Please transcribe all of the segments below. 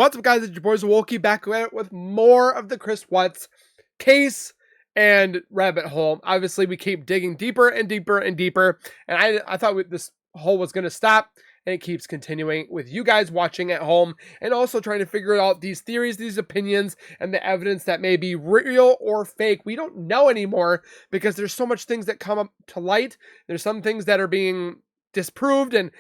What's up, guys? It's your boys Wolkie back at it with more of the Chris Watts case and rabbit hole. Obviously, we keep digging deeper and deeper and deeper, and I thought this hole was going to stop, and it keeps continuing with you guys watching at home and also trying to figure out these theories, these opinions, and the evidence that may be real or fake. We don't know anymore because there's so much things that come up to light. There's some things that are being disproved, and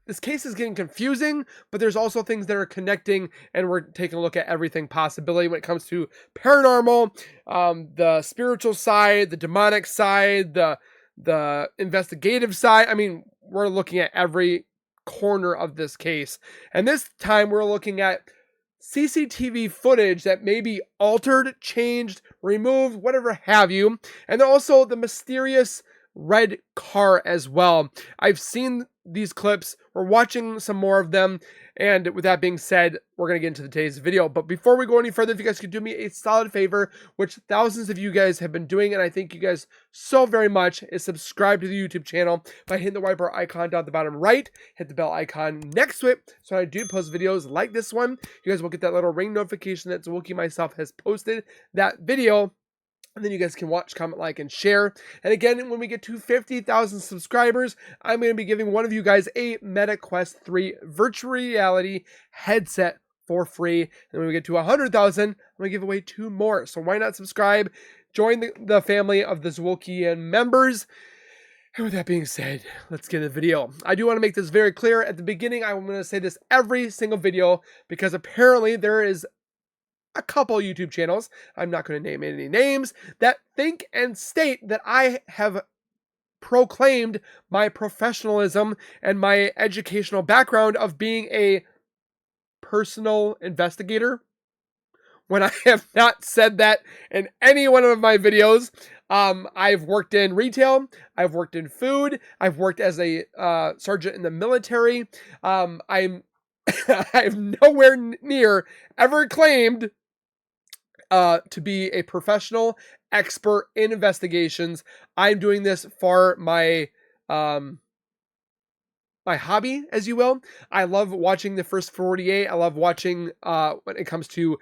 this case is getting confusing, but there's also things that are connecting, and we're taking a look at everything possibility when it comes to paranormal, the spiritual side, the demonic side, the investigative side. I mean, we're looking at every corner of this case, and this time we're looking at CCTV footage that may be altered, changed, removed, whatever have you, and then also the mysterious red car as well. I've seen these clips. We're watching some more of them. And with that being said, we're going to get into today's video. But before we go any further, if you guys could do me a solid favor, which thousands of you guys have been doing, and I thank you guys so very much, is subscribe to the YouTube channel by hitting the white bar icon down at the bottom right. Hit the bell icon next to it. So when I do post videos like this one, you guys will get that little ring notification that Zwookie myself has posted that video. And then you guys can watch, comment, like, and share. And again, when we get to 50,000 subscribers, I'm going to be giving one of you guys a Meta Quest 3 virtual reality headset for free. And when we get to 100,000, I'm going to give away 2 more. So why not subscribe? Join the family of the Zwookie members. And with that being said, let's get into the video. I do want to make this very clear. At the beginning, I'm going to say this every single video because apparently there is a couple YouTube channels, I'm not going to name any names, that think and state that I have proclaimed my professionalism and my educational background of being a personal investigator, when I have not said that in any one of my videos. I've worked in retail, I've worked in food, I've worked as a sergeant in the military. I've nowhere near ever claimed to be a professional expert in investigations. I'm doing this for my my hobby, as you will. I love watching the First 48. I love watching when it comes to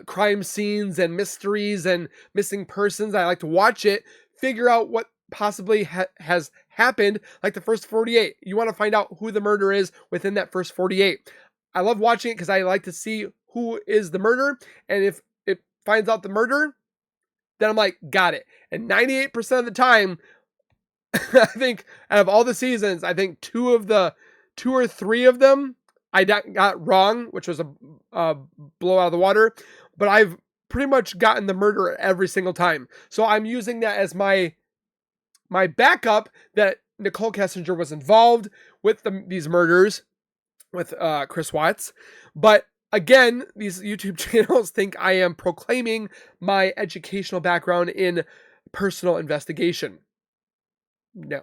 crime scenes and mysteries and missing persons. I like to watch it, figure out what possibly has happened, like the First 48. You want to find out who the murderer is within that First 48. I love watching it because I like to see who is the murderer, and if finds out the murder, then I'm like, got it. And 98% of the time, I think out of all the seasons, I think 2 or 3 of them I got wrong, which was a blow out of the water. But I've pretty much gotten the murder every single time. So I'm using that as my backup that Nicole Kessinger was involved with these murders with Chris Watts. But again, these YouTube channels think I am proclaiming my educational background in personal investigation. No.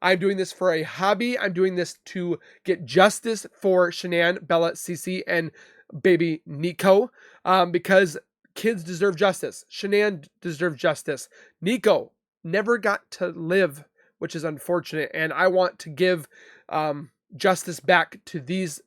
I'm doing this for a hobby. I'm doing this to get justice for Shanann, Bella, Cece, and baby Nico, because kids deserve justice. Shanann deserves justice. Nico never got to live, which is unfortunate, and I want to give justice back to these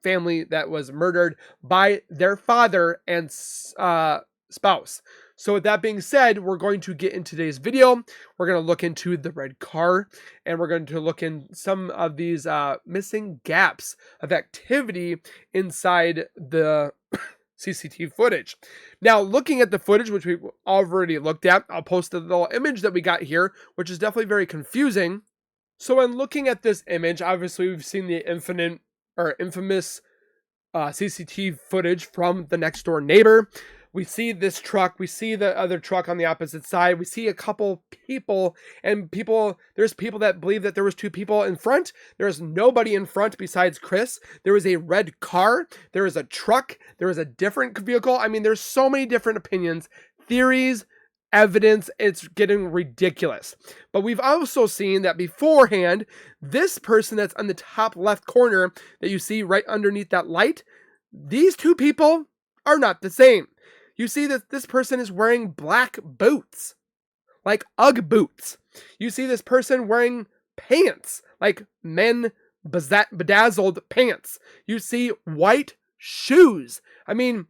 family that was murdered by their father and spouse. So with that being said, we're going to get in today's video. We're going to look into the red car, and we're going to look in some of these missing gaps of activity inside the CCTV footage. Now, looking at the footage, which we've already looked at, I'll post a little image that we got here, which is definitely very confusing. So when looking at this image, obviously we've seen the infamous CCTV footage from the next door neighbor. We see this truck. We see the other truck on the opposite side. We see a couple people, and there's people that believe that there was 2 people in front. There's nobody in front besides Chris. There was a red car. There is a truck. There is a different vehicle. I mean, there's so many different opinions, theories, evidence. It's getting ridiculous. But we've also seen that beforehand, this person that's on the top left corner that you see right underneath that light, these 2 people are not the same. You see that this person is wearing black boots, like Ugg boots. You see this person wearing pants, like men bedazzled pants. You see white shoes. I mean,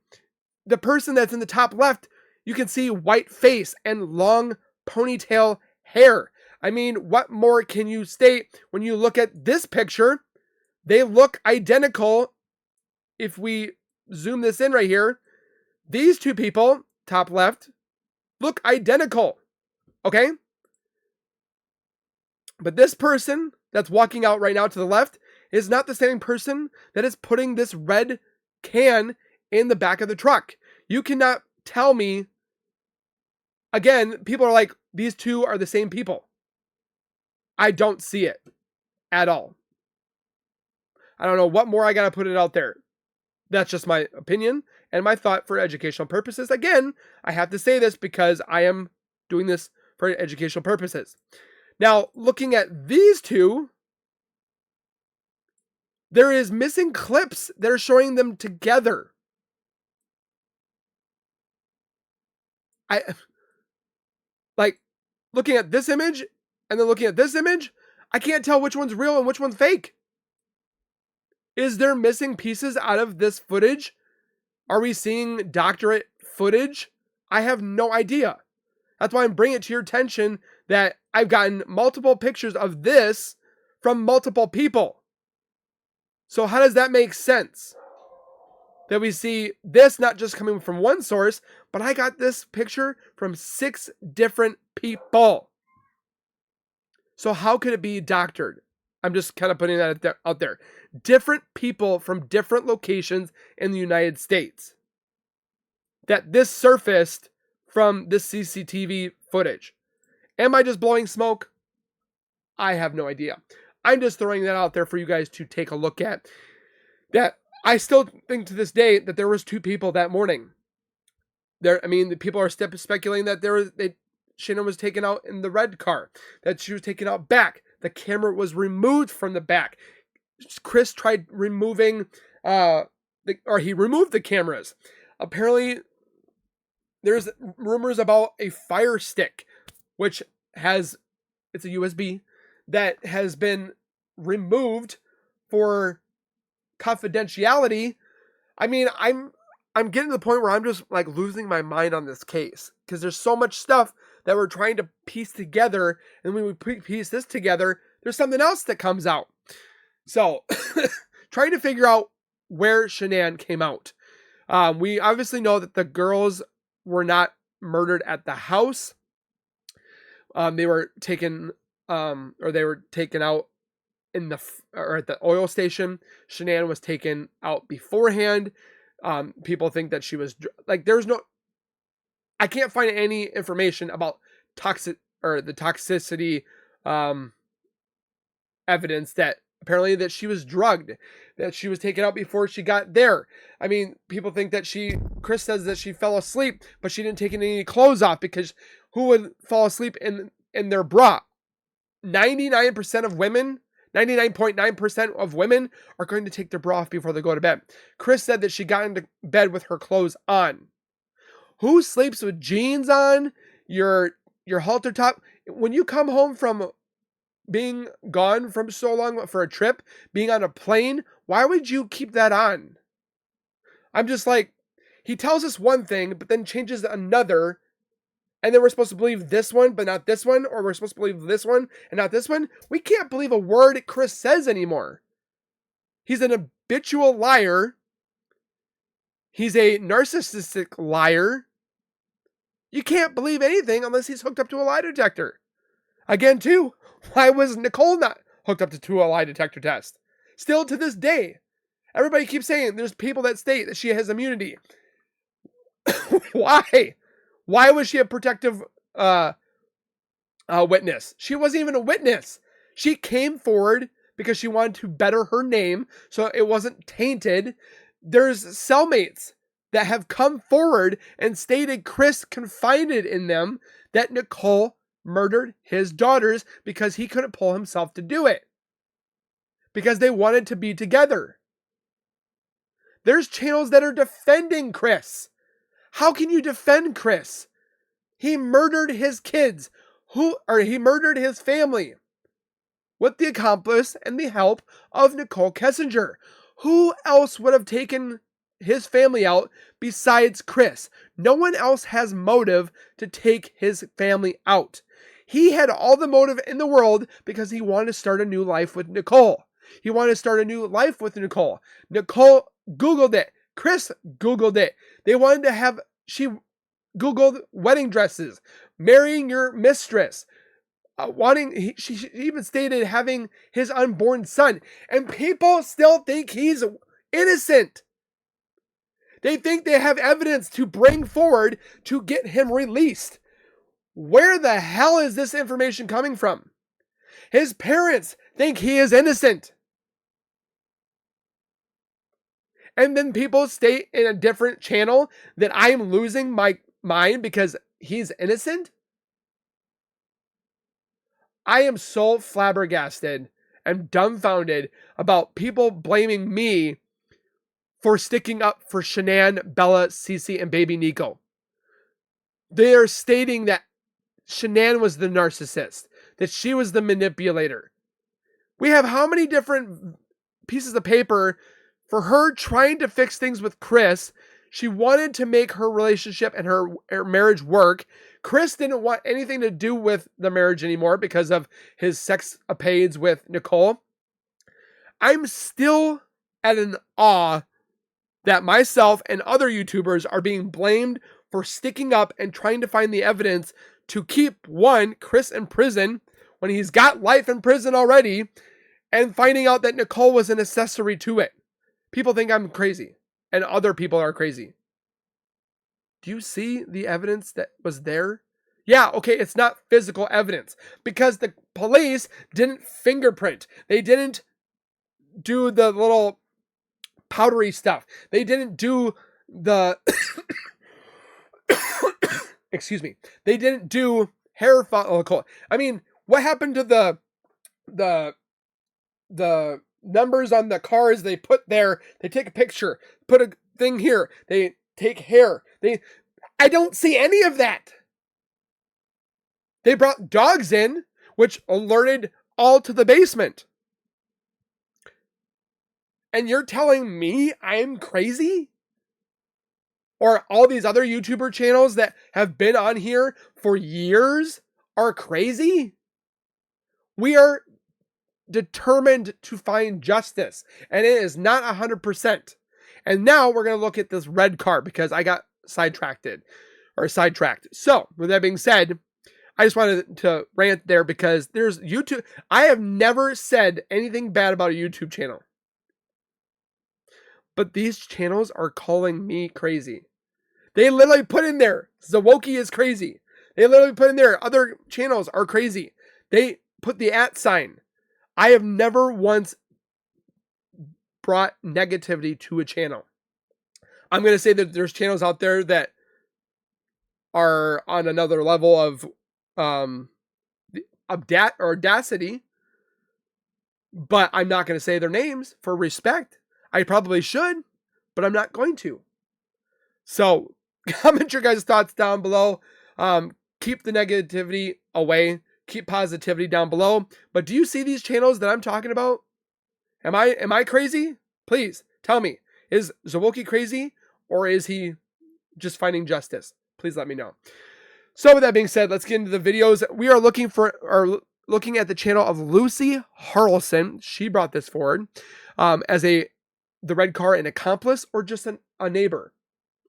the person that's in the top left, you can see white face and long ponytail hair. I mean, what more can you state when you look at this picture? They look identical. If we zoom this in right here, these two people, top left, look identical. Okay? But this person that's walking out right now to the left is not the same person that is putting this red can in the back of the truck. You cannot tell me. Again, people are like, these two are the same people. I don't see it at all. I don't know what more I got to put it out there. That's just my opinion and my thought for educational purposes. Again, I have to say this because I am doing this for educational purposes. Now, looking at these two, there is missing clips that are showing them together. Like, looking at this image and then looking at this image, I can't tell which one's real and which one's fake. Is there missing pieces out of this footage? Are we seeing doctorate footage? I have no idea. That's why I'm bringing it to your attention that I've gotten multiple pictures of this from multiple people. So how does that make sense? That we see this not just coming from one source, but I got this picture from 6 different people. So how could it be doctored? I'm just kind of putting that out there. Different people from different locations in the United States. That this surfaced from this CCTV footage. Am I just blowing smoke? I have no idea. I'm just throwing that out there for you guys to take a look at. That I still think to this day that there was 2 people that morning. The people are speculating that Shannon was taken out in the red car, that she was taken out back. The camera was removed from the back. Chris tried removing, he removed the cameras. Apparently, there's rumors about a Fire Stick, it's a USB that has been removed for confidentiality. I mean, I'm getting to the point where I'm just like losing my mind on this case because there's so much stuff that we're trying to piece together, and when we piece this together, there's something else that comes out. So, trying to figure out where Shanann came out. We obviously know that the girls were not murdered at the house. They were taken, they were taken out at the oil station. Shanann was taken out beforehand. People think that she was I can't find any information about the toxicity evidence that apparently that she was drugged, that she was taken out before she got there. I mean, people think that Chris says that she fell asleep, but she didn't take any clothes off because who would fall asleep in their bra? 99% of women, 99.9% of women are going to take their bra off before they go to bed. Chris said that she got into bed with her clothes on. Who sleeps with jeans on, your halter top? When you come home from being gone from so long for a trip, being on a plane, why would you keep that on? I'm just like, he tells us one thing, but then changes another, and then we're supposed to believe this one, but not this one, or we're supposed to believe this one and not this one. We can't believe a word Chris says anymore. He's an habitual liar. He's a narcissistic liar. You can't believe anything unless he's hooked up to a lie detector. Again, too, why was Nicole not hooked up to a lie detector test? Still to this day, everybody keeps saying there's people that state that she has immunity. Why? Why was she a protective witness? She wasn't even a witness. She came forward because she wanted to better her name so it wasn't tainted. There's cellmates that have come forward and stated Chris confided in them that Nicole murdered his daughters because he couldn't pull himself to do it. Because they wanted to be together. There's channels that are defending Chris. How can you defend Chris? He murdered his kids. He murdered his family. With the accomplice and the help of Nicole Kessinger. Who else would have taken his family out besides Chris. No one else has motive to take his family out. He had all the motive in the world because he wanted to start a new life with Nicole. He wanted to start a new life with Nicole. Nicole Googled it. Chris Googled it. They wanted to have, she Googled wedding dresses, marrying your mistress, she even stated having his unborn son. And people still think he's innocent. They think they have evidence to bring forward to get him released. Where the hell is this information coming from? His parents think he is innocent. And then people state in a different channel that I'm losing my mind because he's innocent. I am so flabbergasted and dumbfounded about people blaming me for sticking up for Shanann, Bella, Cece, and baby Nico. They are stating that Shanann was the narcissist, that she was the manipulator. We have how many different pieces of paper for her trying to fix things with Chris? She wanted to make her relationship and her marriage work. Chris didn't want anything to do with the marriage anymore because of his sexapades with Nicole. I'm still at an awe that myself and other YouTubers are being blamed for sticking up and trying to find the evidence to keep, one, Chris in prison when he's got life in prison already, and finding out that Nicole was an accessory to it. People think I'm crazy, and other people are crazy. Do you see the evidence that was there? Yeah, okay, it's not physical evidence because the police didn't fingerprint. They didn't do the little powdery stuff. They didn't do the excuse me. They didn't do hair follicle. I mean, what happened to the numbers on the cars they put there? They take a picture, put a thing here. They take hair. I don't see any of that. They brought dogs in, which alerted all to the basement. And you're telling me I'm crazy? Or all these other YouTuber channels that have been on here for years are crazy? We are determined to find justice, and it is not 100%. And now we're going to look at this red car because I got sidetracked. So, with that being said, I just wanted to rant there because there's YouTube. I have never said anything bad about a YouTube channel. But these channels are calling me crazy. They literally put in there, Zawoki is crazy. They literally put in there, other channels are crazy. They put the @ sign. I have never once brought negativity to a channel. I'm going to say that there's channels out there that are on another level of audacity, but I'm not going to say their names for respect. I probably should, but I'm not going to. So comment your guys' thoughts down below. Keep the negativity away. Keep positivity down below. But do you see these channels that I'm talking about? Am I crazy? Please tell me. Is Zawoki crazy, or is he just finding justice? Please let me know. So with that being said, let's get into the videos. We are looking at the channel of Lucy Harrelson. She brought this forward as the red car, an accomplice, or just a neighbor.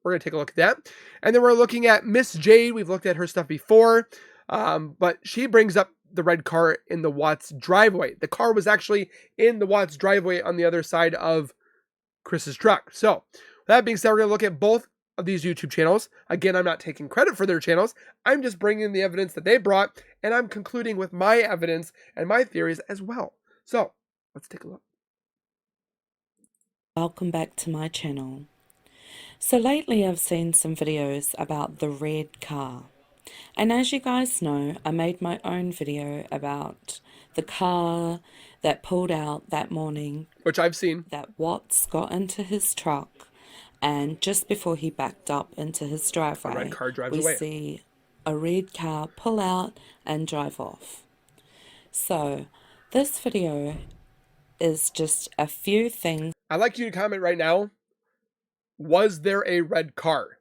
We're going to take a look at that. And then we're looking at Miss Jade. We've looked at her stuff before, but she brings up the red car in the Watts driveway. The car was actually in the Watts driveway on the other side of Chris's truck. So with that being said, we're going to look at both of these YouTube channels. Again, I'm not taking credit for their channels. I'm just bringing the evidence that they brought, and I'm concluding with my evidence and my theories as well. So let's take a look. Welcome back to my channel. So lately I've seen some videos about the red car. And as you guys know, I made my own video about the car that pulled out that morning. Which I've seen. That Watts got into his truck, and just before he backed up into his driveway, a red car drives we away. see a red car pull out and drive off. So this video is just a few things. I'd like you to comment right now. Was there a red car?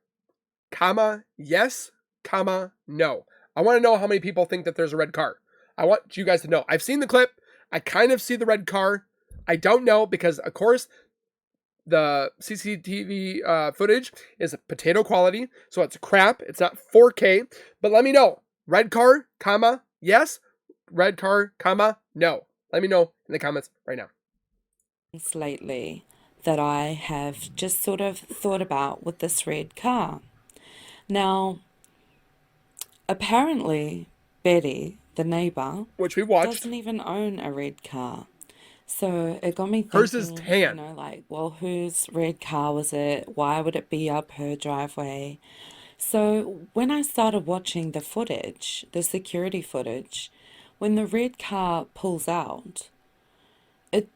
Comma, yes, comma, no. I want to know how many people think that there's a red car. I want you guys to know. I've seen the clip. I kind of see the red car. I don't know because, of course, the CCTV footage is potato quality, so it's crap. It's not 4K. But let me know. Red car, comma, yes. Red car, comma, no. Let me know in the comments right now. Lately that I have just sort of thought about with this red car. Now, apparently, Betty, the neighbor, Which we watched. doesn't even own a red car. So it got me Hers is thinking, tan. like, well, whose red car was it? Why would it be up her driveway? So when I started watching the footage, the security footage, when the red car pulls out, it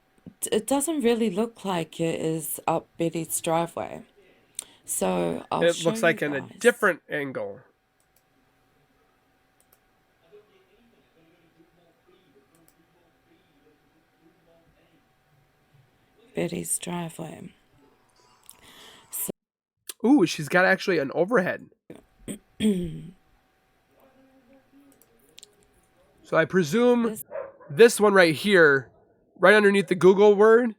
it doesn't really look like it is up Betty's driveway. So I'll It show looks you like in a guys. different angle. Betty's driveway. Ooh, she's got actually an overhead. So I presume This this one right here, right underneath the Google word,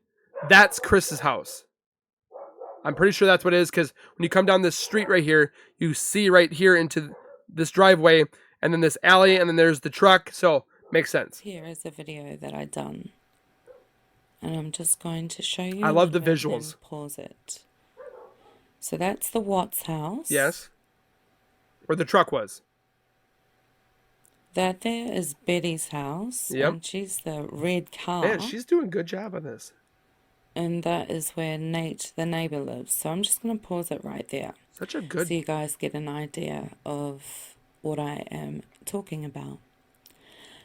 that's Chris's house. I'm pretty sure that's what it is because when you come down this street right here, you see right here into this driveway and then this alley and then there's the truck. So makes sense. here is a video that I done. And I'm just going to show I you a love little the bit and then visuals. pause it. So that's the Watts house. Yes. Where the truck was. That there is Betty's house, Yep. and she's the red Man, car. she's doing a good job on this. And that is where Nate, the neighbor, lives. So I'm just going to pause it right there Such a so good. you guys get an idea of what I am talking about.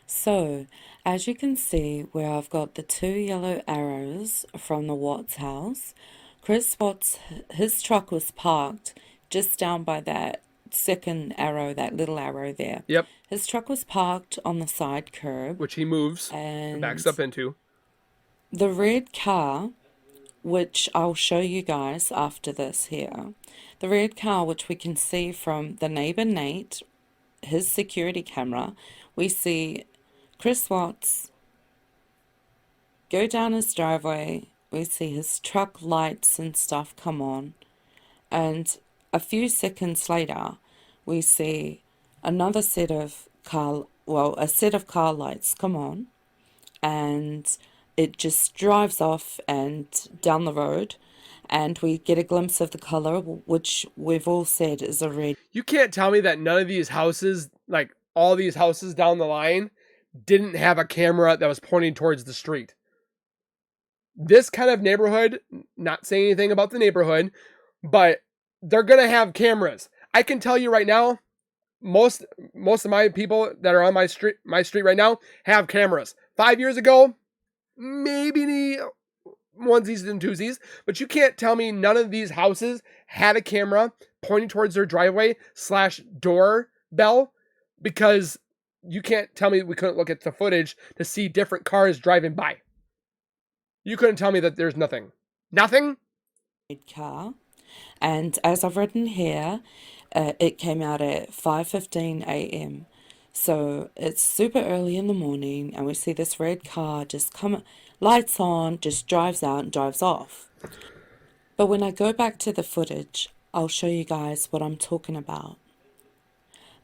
So, as you can see, where I've got the two yellow arrows from the Watts house, Chris Watts, his truck was parked just down by that second arrow, that little arrow there. Yep. His truck was parked on the side curb, Which he moves and backs and up into. the red car, which I'll show you guys after this here, the red car, which we can see from the neighbor Nate, his security camera, we see Chris Watts go down his driveway. We see his truck lights and stuff come on. And a few seconds later, we see another set of a set of car lights come on. And it just drives off and down the road. And we get a glimpse of the color, which we've all said is a red. You can't tell me that none of these houses, like all these houses down the line, didn't have a camera that was pointing towards the street. This kind of neighborhood, not saying anything about the neighborhood, but they're gonna have cameras. I can tell you right now, most of my people that are on my street right now have cameras. 5 years ago, maybe onesies and twosies, but you can't tell me none of these houses had a camera pointing towards their driveway / doorbell, because you can't tell me we couldn't look at the footage to see different cars driving by. You couldn't tell me that there's nothing. Nothing? Car. And as I've written here, it came out at 5:15 a.m. So it's super early in the morning, and we see this red car just come, lights on, just drives out and drives off. But when I go back to the footage, I'll show you guys what I'm talking about.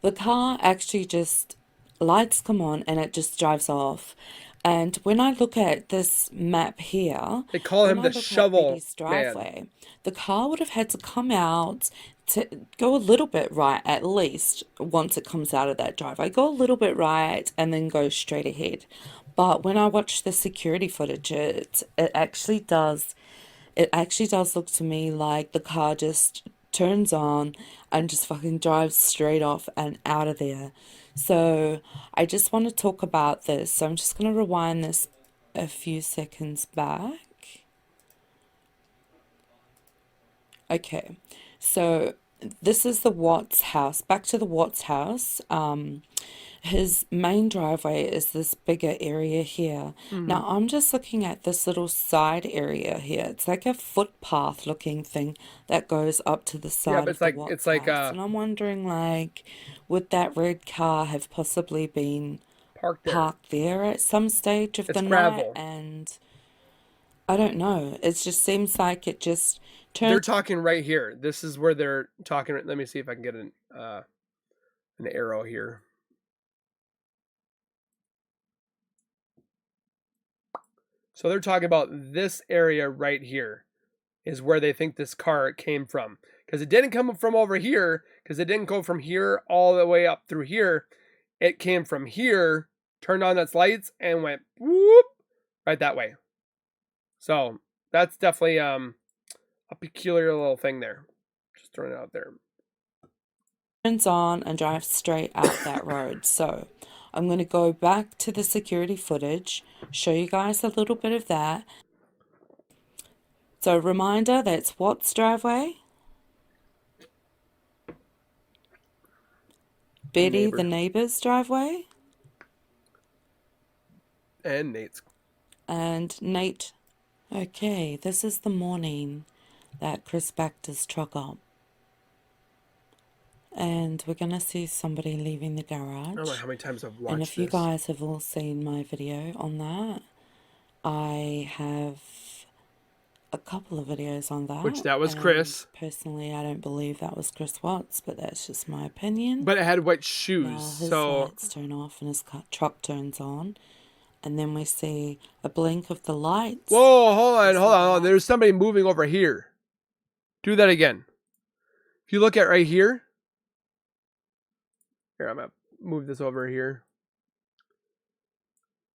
The car actually just lights come on and it just drives off. And when I look at this map here, They call when him I the look at shovel Betty's man. driveway, the car would have had to come out to go a little bit right at least once it comes out of that driveway. Go a little bit right and then go straight ahead. But when I watch the security footage, it actually does look to me like the car just turns on and just fucking drives straight off and out of there. So I just want to talk about this. So I'm just going to rewind this a few seconds back. Okay, so this is the Watts house. Back to the Watts house. his main driveway is this bigger area here. Hmm. Now I'm just looking at this little side area here. It's like a footpath looking thing that goes up to the Yeah, side but of the it's Watts like house. And I'm wondering, like, would that red car have possibly been parked there. parked there at some stage of the It's night? gravel. And I don't know. It just seems like it just They're turns. talking right here. This is where they're talking. Let me see if I can get an arrow here. So they're talking about this area right here is where they think this car came from, because it didn't come from over here, because it didn't go from here all the way up through here. It came from here, turned on its lights, and went whoop right that way. So that's definitely a peculiar little thing there. Just throwing it out there. Turns on and drives straight out that road. So I'm going to go back to the security footage, show you guys a little bit of that. So reminder, that's Watts' driveway, The Betty the neighbor neighbor's driveway, and Nate's. and Nate. Okay, this is the morning that Chris backed his truck up. And we're going to see somebody leaving the I don't know garage. how many times I've And watched if you this. guys have all seen my video on that, I have a couple of videos on Which that, that was and Chris, personally I don't believe that was Chris Watts, but that's just my opinion. but it had white shoes. Now his So lights turn off and his truck turns on, and then we see a blink of the lights. whoa, hold We on, see hold the on. There's lights. somebody moving over here. Do that again. If you look at right here, I'm gonna move this over here.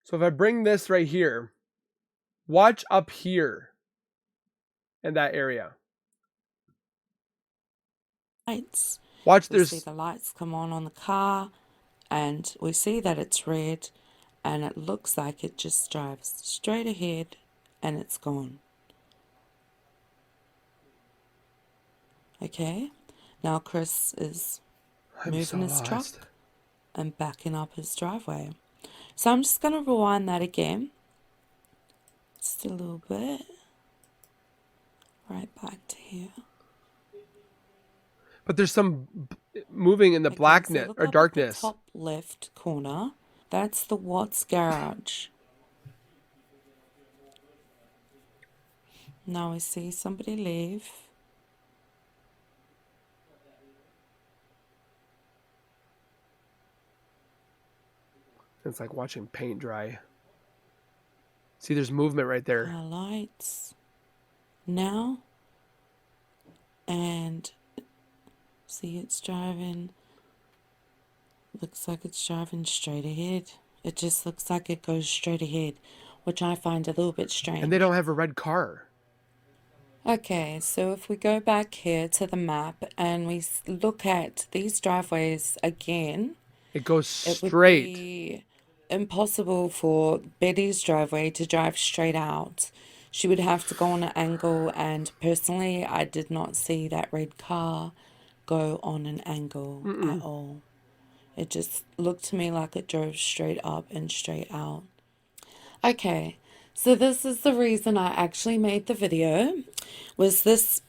So if I bring this right here, watch up here in that area. Lights. Watch, We see there's the lights come on the car, and we see that it's red, and it looks like it just drives straight ahead and it's gone. Okay, now Chris is I'm moving so his truck lost. and backing up his driveway. So I'm just going to rewind that again, just a little bit, right back to here. But there's some moving in the Okay, so blackness look or up at the darkness. top left corner. That's the Watts garage. Now we see somebody leave. It's like watching paint dry. See, there's movement right there. Car lights now, and see it's driving. Looks like it's driving straight ahead. It just looks like it goes straight ahead, which I find a little bit strange. And they don't have a red car. Okay, so if we go back here to the map and we look at these driveways again, It goes it would straight. be impossible for Betty's driveway to drive straight out. She would have to go on an angle, and personally, I did not see that red car go on an angle at Mm-mm. all. It just looked to me like it drove straight up and straight out. Okay, so this is the reason I actually made the video, was this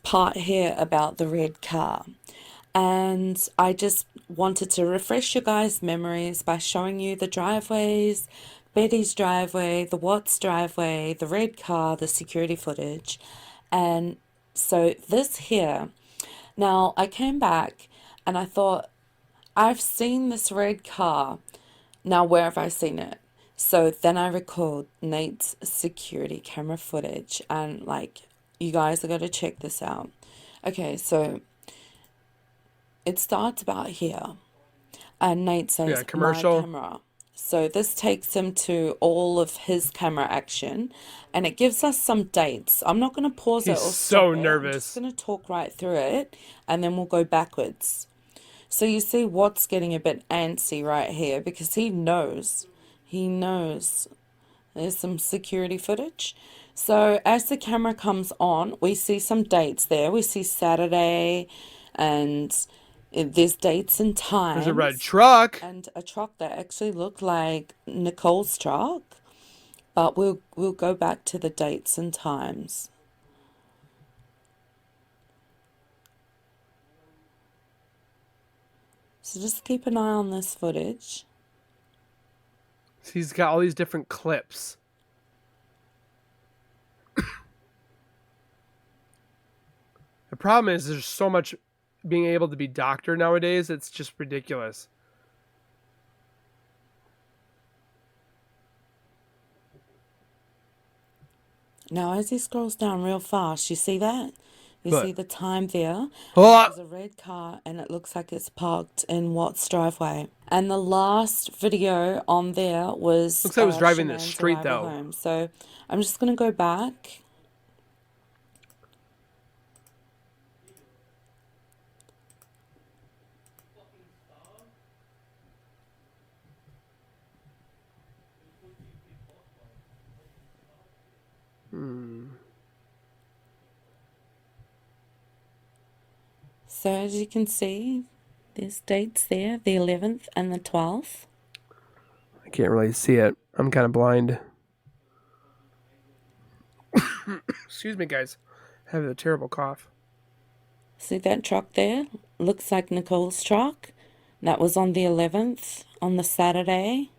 part here about the red car. And I just wanted to refresh you guys' memories by showing you the driveways, Betty's driveway, the Watts driveway, the red car, the security footage. And so this here, now I came back and I thought, I've seen this red car. Now, where have I seen it? So then I recalled Nate's security camera footage, and like, you guys are going to check this out. Okay, so it starts about here, and Nate Yeah, says, my commercial. camera. So this takes him to all of his camera action, and it gives us some dates. I'm not going to pause it He's or so stop it. I'm just nervous. going to talk right through it, and then we'll go backwards. So you see Watt's getting a bit antsy right here because he knows. He knows there's some security footage. So as the camera comes on, we see some dates there. We see Saturday and There's dates and There's a red times, truck. and a truck that actually looked like Nicole's truck. But we'll go back to the dates and times. So just keep an eye on this footage. He's got all these different clips. The problem is there's so much being able to be doctor nowadays. It's just ridiculous. Now, as he scrolls down real fast, you see that? You But see the time there? oh, There's a red car and it looks like it's parked in Watt's driveway. And the last video on there was looks like I was driving this Shanann's straight arrival though. home. So I'm just going to go back. So as you can see, there's dates there, the 11th and the 12th. I can't really see it. I'm kind of blind. Excuse me, guys. I have a terrible cough. See that truck there? Looks like Nicole's truck. That was on the 11th, on the Saturday.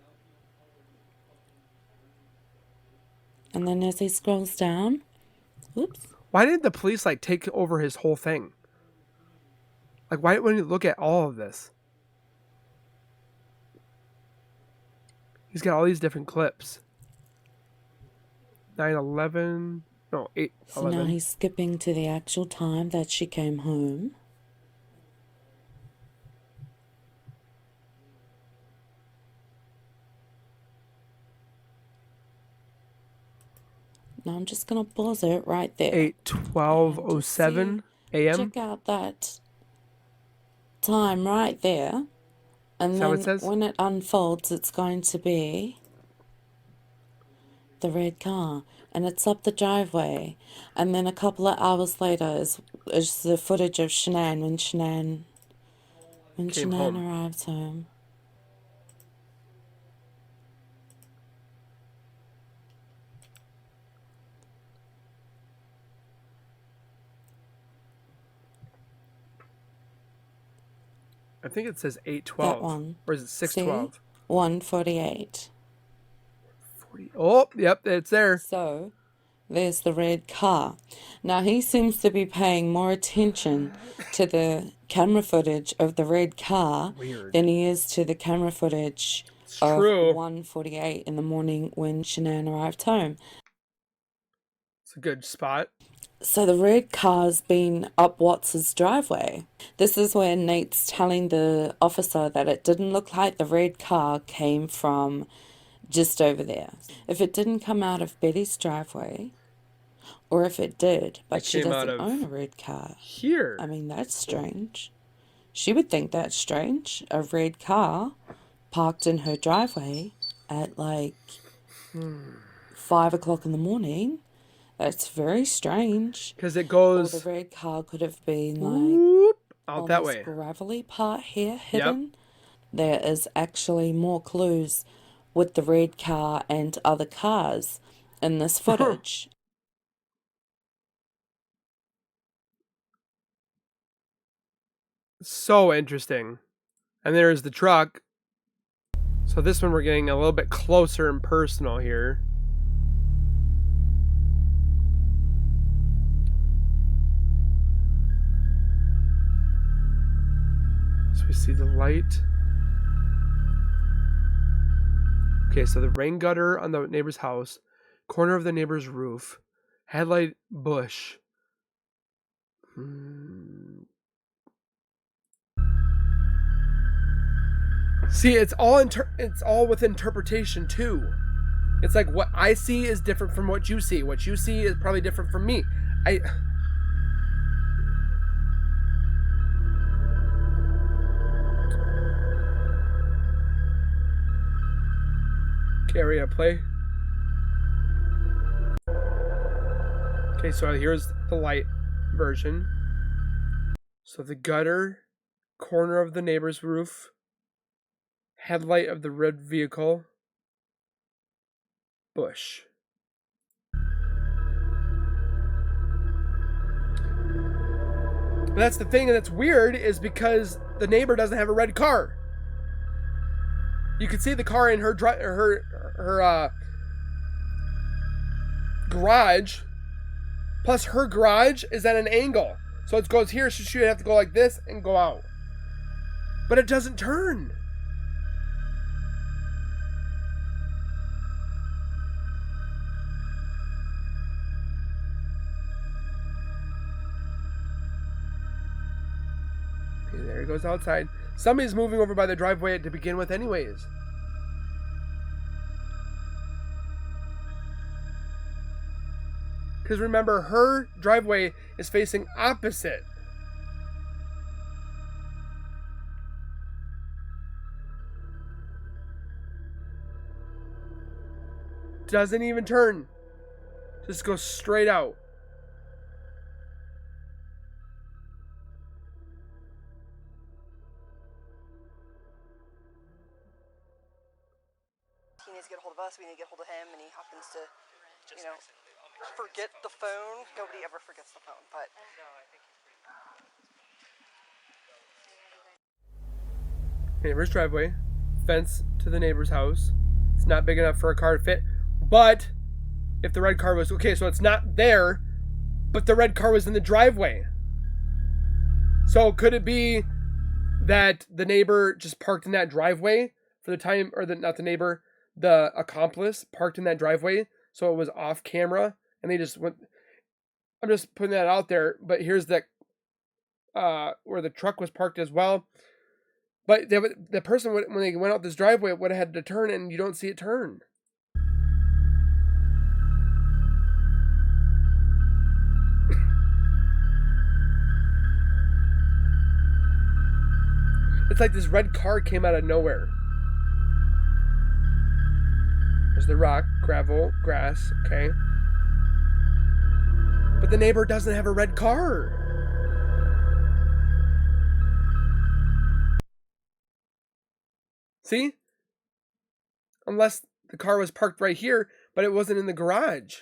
And then as he scrolls down, oops. Why didn't the police like take over his whole thing? Like, why wouldn't you look at all of this? He's got all these different clips. 9/11. No, 8/11. So now he's skipping to the actual time that she came home. Now I'm just going to pause it right there. 8:12:07 a.m. Check out that time right there. And then when it unfolds, it's going to be the red car. And it's up the driveway. And then a couple of hours later is the footage of Shanann when Shanann arrives home. I think it says 8:12. That one. Or is it 6:12? 1:48. Oh, yep, it's there. So, there's the red car. Now, he seems to be paying more attention to the camera footage of the red car than he is to the camera footage of 1:48 in the morning when Shanann arrived home. It's a good spot. So the red car's been up Watts's driveway. This is where Nate's telling the officer that it didn't look like the red car came from just over there. If it didn't come out of Betty's driveway, or if it did, but she doesn't own a red car. Here. I mean, that's strange. She would think that's strange. A red car parked in her driveway at like 5 o'clock in the morning. That's very strange. Because it goes. Or the red car could have been like out that way. Gravelly part here hidden. Yep. There is actually more clues with the red car and other cars in this footage. So interesting. And there's the truck. So this one we're getting a little bit closer and personal here. So we see the light. Okay, so the rain gutter on the neighbor's house, corner of the neighbor's roof, headlight bush. See, it's all with interpretation too. It's like what I see is different from what you see. What you see is probably different from me. Area play. Okay, so here's the light version. So the gutter corner of the neighbor's roof, headlight of the red vehicle, bush. But that's the thing that's weird is because the neighbor doesn't have a red car. You can see the car in her garage. Plus, her garage is at an angle. So it goes here, so she would have to go like this and go out. But it doesn't turn. Okay, there he goes outside. Somebody's moving over by the driveway to begin with anyways. Because remember, her driveway is facing opposite. Doesn't even turn. Just goes straight out. He needs to get a hold of us, we need to get a hold of him, and he happens to, forget the phone. Nobody ever forgets the phone, but... Neighbor's driveway, fence to the neighbor's house. It's not big enough for a car to fit, but if the red car was okay, so it's not there, but the red car was in the driveway. So could it be that the neighbor just parked in that driveway for the time, or not the neighbor, the accomplice parked in that driveway, so it was off camera, and they just went. I'm just putting that out there, but here's the where the truck was parked as well. But the person, when they went out this driveway, would have had to turn, and you don't see it turn. It's like this red car came out of nowhere. There's the rock, gravel, grass, okay. But the neighbor doesn't have a red car. See? Unless the car was parked right here, but it wasn't in the garage.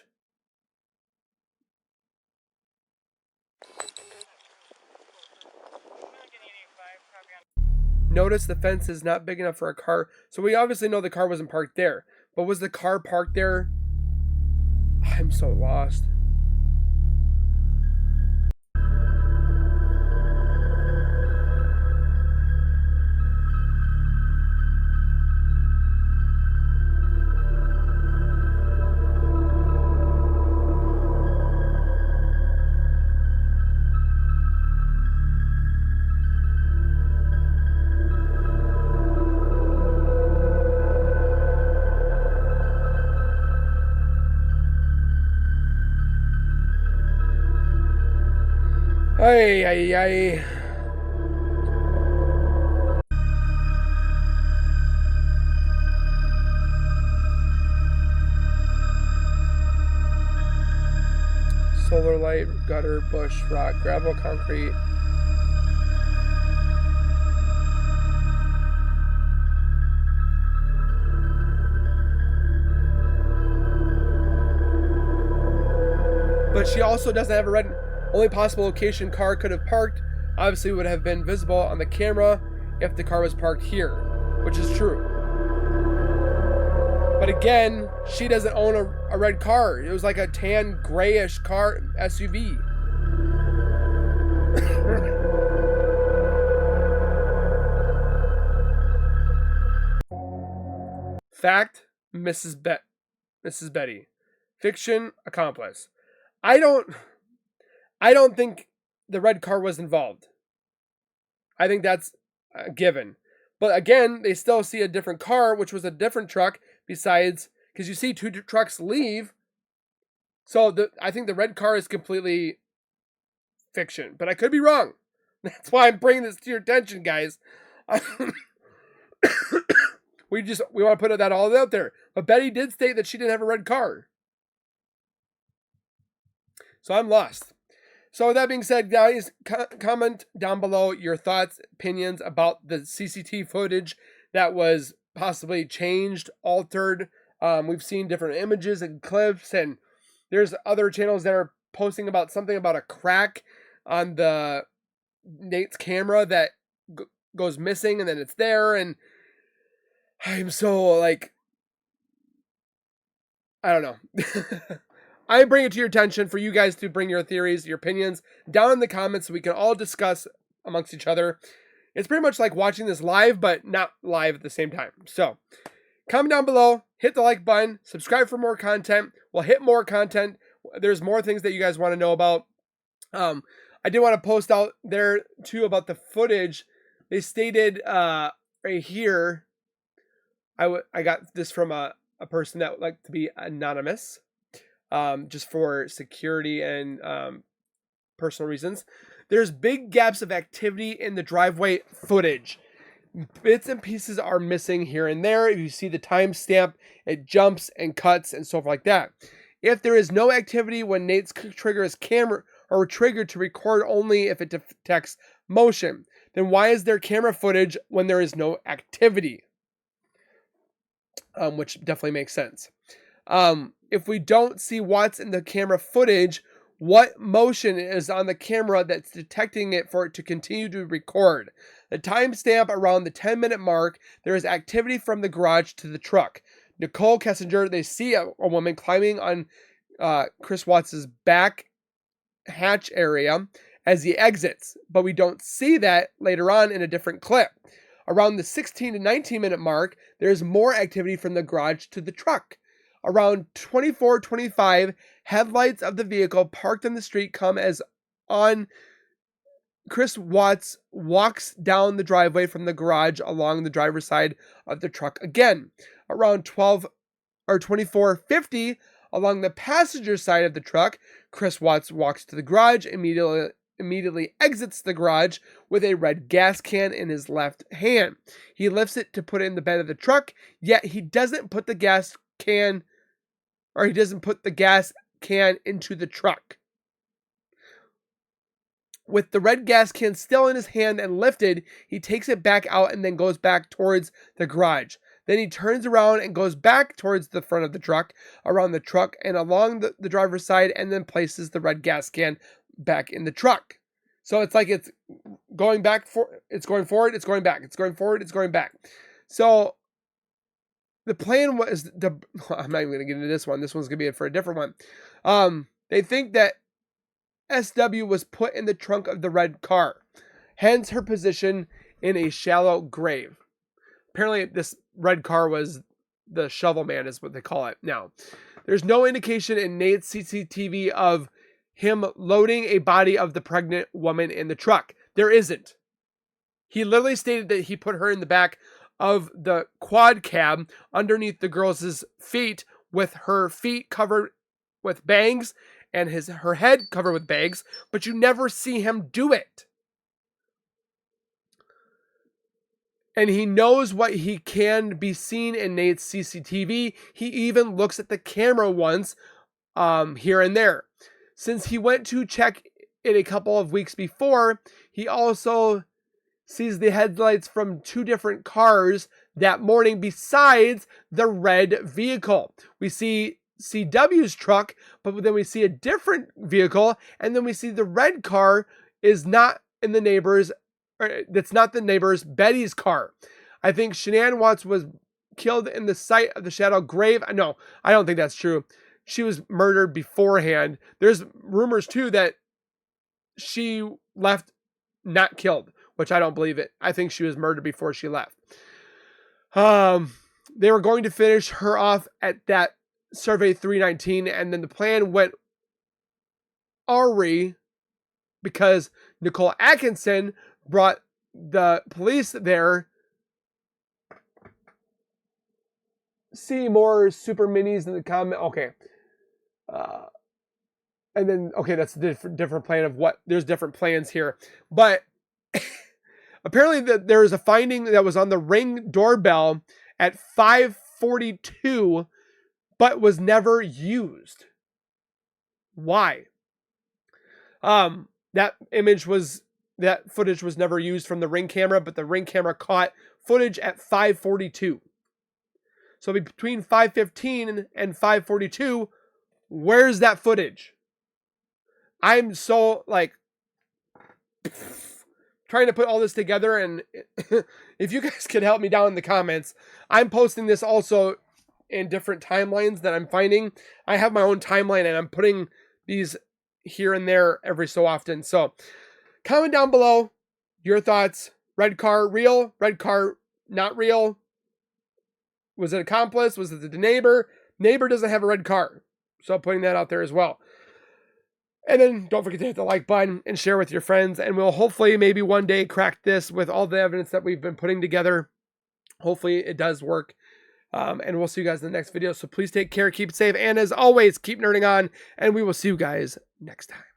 Notice the fence is not big enough for a car. So we obviously know the car wasn't parked there. But was the car parked there? I'm so lost. Ay, ay, ay. Solar light, gutter, bush, rock, gravel, concrete. But she also doesn't have a red. Only possible location car could have parked obviously would have been visible on the camera if the car was parked here, which is true. But again, she doesn't own a red car. It was like a tan grayish car SUV. Fact, Mrs. Betty. Fiction, accomplice. I don't think the red car was involved. I think that's a given. But again, they still see a different car, which was a different truck besides, because you see two trucks leave. So I think the red car is completely fiction, but I could be wrong. That's why I'm bringing this to your attention, guys. We want to put that all out there. But Betty did state that she didn't have a red car. So I'm lost. So with that being said, guys, comment down below your thoughts, opinions about the CCTV footage that was possibly changed, altered. We've seen different images and clips, and there's other channels that are posting about something about a crack on the Nate's camera that goes missing, and then it's there, and I'm so like, I don't know. I bring it to your attention for you guys to bring your theories, your opinions down in the comments so we can all discuss amongst each other. It's pretty much like watching this live, but not live at the same time. So comment down below, hit the like button, subscribe for more content. We'll hit more content. There's more things that you guys want to know about. I did want to post out there too about the footage. They stated right here, I got this from a person that would like to be anonymous. Just for security and personal reasons. There's big gaps of activity in the driveway footage. Bits and pieces are missing here and there. If you see the timestamp, it jumps and cuts and stuff like that. If there is no activity when Nate's trigger is camera or triggered to record only if it detects motion, then why is there camera footage when there is no activity? Which definitely makes sense. If we don't see what's in the camera footage, what motion is on the camera that's detecting it for it to continue to record? The timestamp around the 10-minute mark, there is activity from the garage to the truck. Nicole Kessinger, they see a woman climbing on Chris Watts' back hatch area as he exits, but we don't see that later on in a different clip. Around the 16 to 19-minute mark, there's more activity from the garage to the truck. Around 24:25, headlights of the vehicle parked on the street come as on. Chris Watts walks down the driveway from the garage along the driver's side of the truck again. Around 24:50, along the passenger side of the truck, Chris Watts walks to the garage, immediately exits the garage with a red gas can in his left hand. He lifts it to put it in the bed of the truck, yet he doesn't put the gas can into the truck. With the red gas can still in his hand and lifted, he takes it back out and then goes back towards the garage. Then he turns around and goes back towards the front of the truck, around the truck and along the driver's side, and then places the red gas can back in the truck. So it's like it's going back it's going forward, it's going back, it's going forward, it's going back. So the plan was I'm not even going to get into this one. This one's going to be for a different one. They think that SW was put in the trunk of the red car, hence her position in a shallow grave. Apparently, this red car was the shovel man, is what they call it now. There's no indication in Nate's CCTV of him loading a body of the pregnant woman in the truck. There isn't. He literally stated that he put her in the back of the quad cab underneath the girl's feet, with her feet covered with bangs and her head covered with bags, but you never see him do it. And he knows what he can be seen in Nate's CCTV. He even looks at the camera once here and there. Since he went to check it a couple of weeks before, he also sees the headlights from two different cars that morning besides the red vehicle. We see CW's truck, but then we see a different vehicle, and then we see the red car is not in the neighbor's, that's not the neighbor's, Betty's car. I think Shanann Watts was killed in the site of the shadow grave. No, I don't think that's true. She was murdered beforehand. There's rumors too that she left not killed, which I don't believe it. I think she was murdered before she left. They were going to finish her off at that survey 319, and then the plan went awry because Nicole Atkinson brought the police there. See more super minis in the comment. Okay. And then, okay, that's a different plan of what, there's different plans here. But apparently there is a finding that was on the Ring doorbell at 5:42, but was never used. Why? That footage was never used from the Ring camera, but the Ring camera caught footage at 5:42. So between 5:15 and 5:42, where's that footage? I'm so like trying to put all this together, and if you guys could help me down in the comments, I'm posting this also in different timelines that I'm finding. I have my own timeline, and I'm putting these here and there every so often. So comment down below your thoughts. Red car real? Red car not real? Was it accomplice? Was it the neighbor? Neighbor doesn't have a red car. So I'm putting that out there as well. And then don't forget to hit the like button and share with your friends. And we'll hopefully maybe one day crack this with all the evidence that we've been putting together. Hopefully it does work. And we'll see you guys in the next video. So please take care, keep it safe. And as always, keep nerding on. And we will see you guys next time.